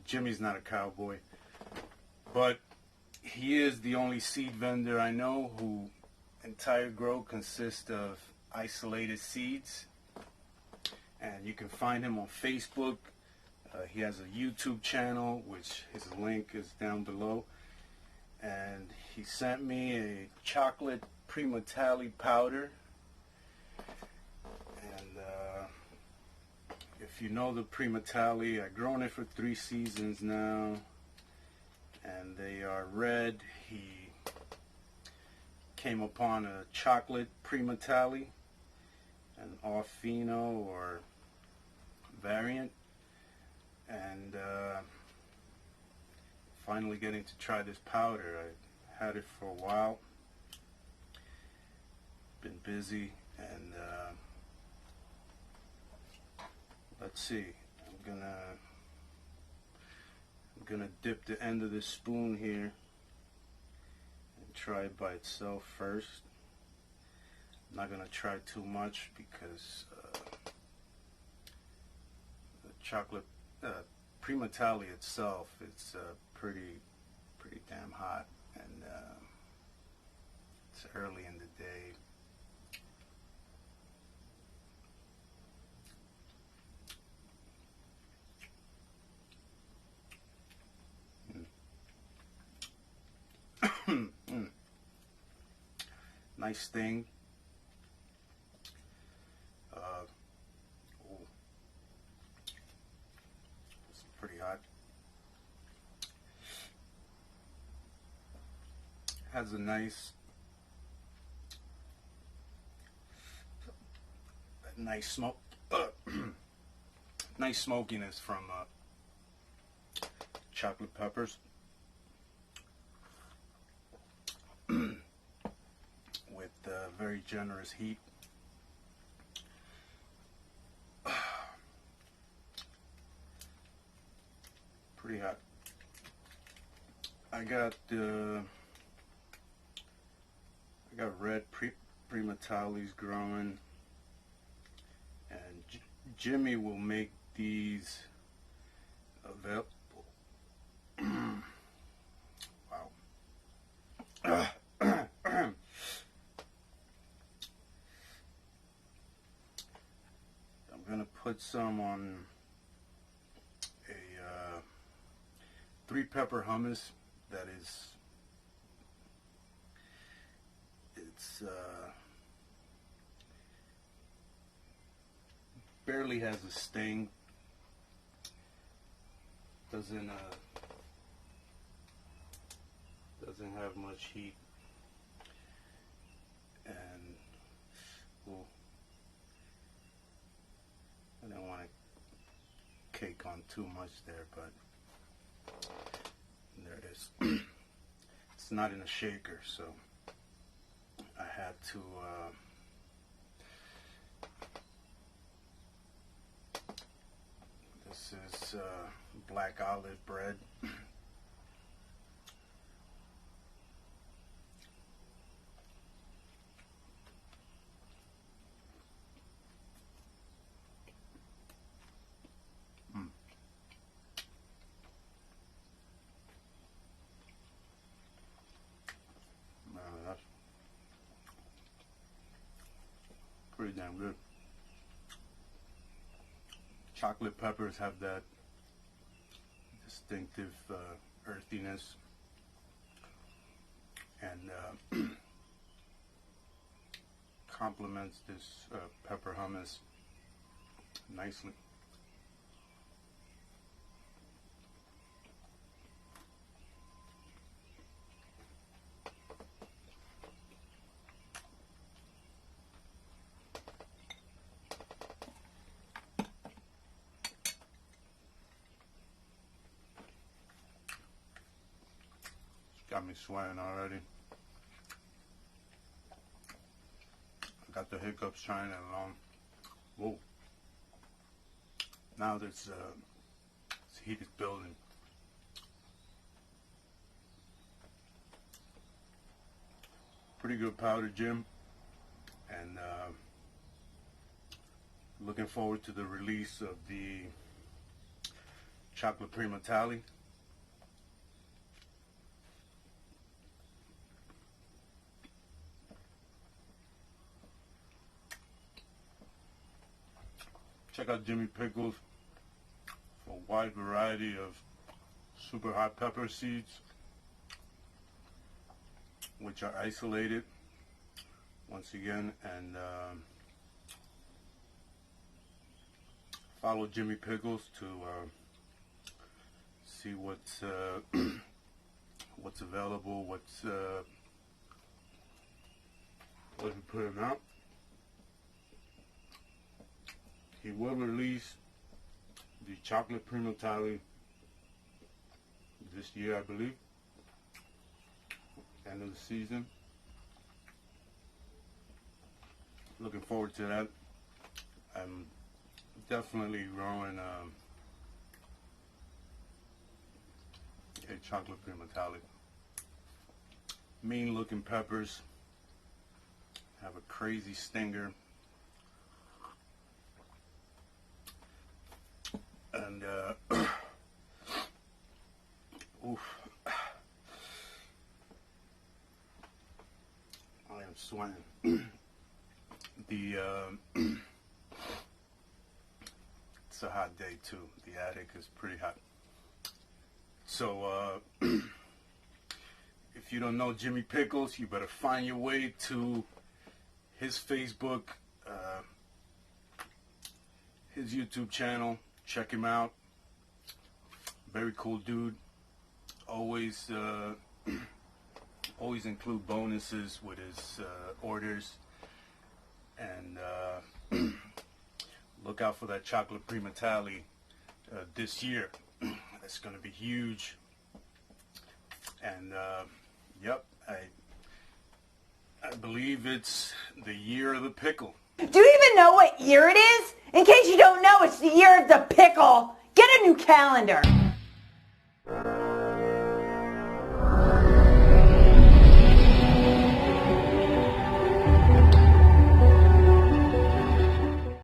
Jimmy's not a cowboy, but he is the only seed vendor I know who entire grow consists of isolated seeds. And you can find him on Facebook. He has a YouTube channel, which his link is down below. And he sent me a chocolate Primotalii powder. And if you know the Primotalii, I've grown it for 3 seasons now. And they are red. He came upon a chocolate Primotalii, an Orfino or variant, and finally getting to try this powder. I had it for a while, been busy, and let's see, I'm gonna dip the end of this spoon here and try it by itself first. I'm not gonna try too much because the chocolate Primotalii itself, it's pretty damn hot, and it's early in the day. Nice thing. It's pretty hot. Has a nice smoke, nice smokiness from chocolate peppers. With very generous heat. Pretty hot. I got red Primatali's growing, and Jimmy will make these available. Wow. I'm gonna put some on a 3-pepper hummus that is, it's barely has a sting, doesn't have much heat, and well, I don't want to cake on too much there, but there it is. It's not in a shaker, so I had to this is black olive bread. That's pretty damn good. Chocolate peppers have that distinctive earthiness, and complements this pepper hummus nicely. Got me sweating already. I got the hiccups trying it along. Whoa. Now this heat is building. Pretty good powder, Jim. And looking forward to the release of the chocolate Primotalii. Check out Jimmy Pickles for a wide variety of super hot pepper seeds, which are isolated once again, and follow Jimmy Pickles to see what's what's available, what we putting out. He will release the chocolate Primotalii this year, I believe, end of the season. Looking forward to that. I'm definitely growing a chocolate Primotalii. Mean looking peppers, have a crazy stinger, and oof, I am sweating. It's a hot day too. The attic is pretty hot. So if you don't know Jimmy Pickles, you better find your way to his Facebook, his YouTube channel. Check him out. Very cool dude. Always always include bonuses with his orders. And look out for that chocolate Primotalii this year. It's going to be huge. And yep, I believe it's the year of the pickle. Do you even know what year it is? In case you don't know, it's the year of the pickle. Get a new calendar.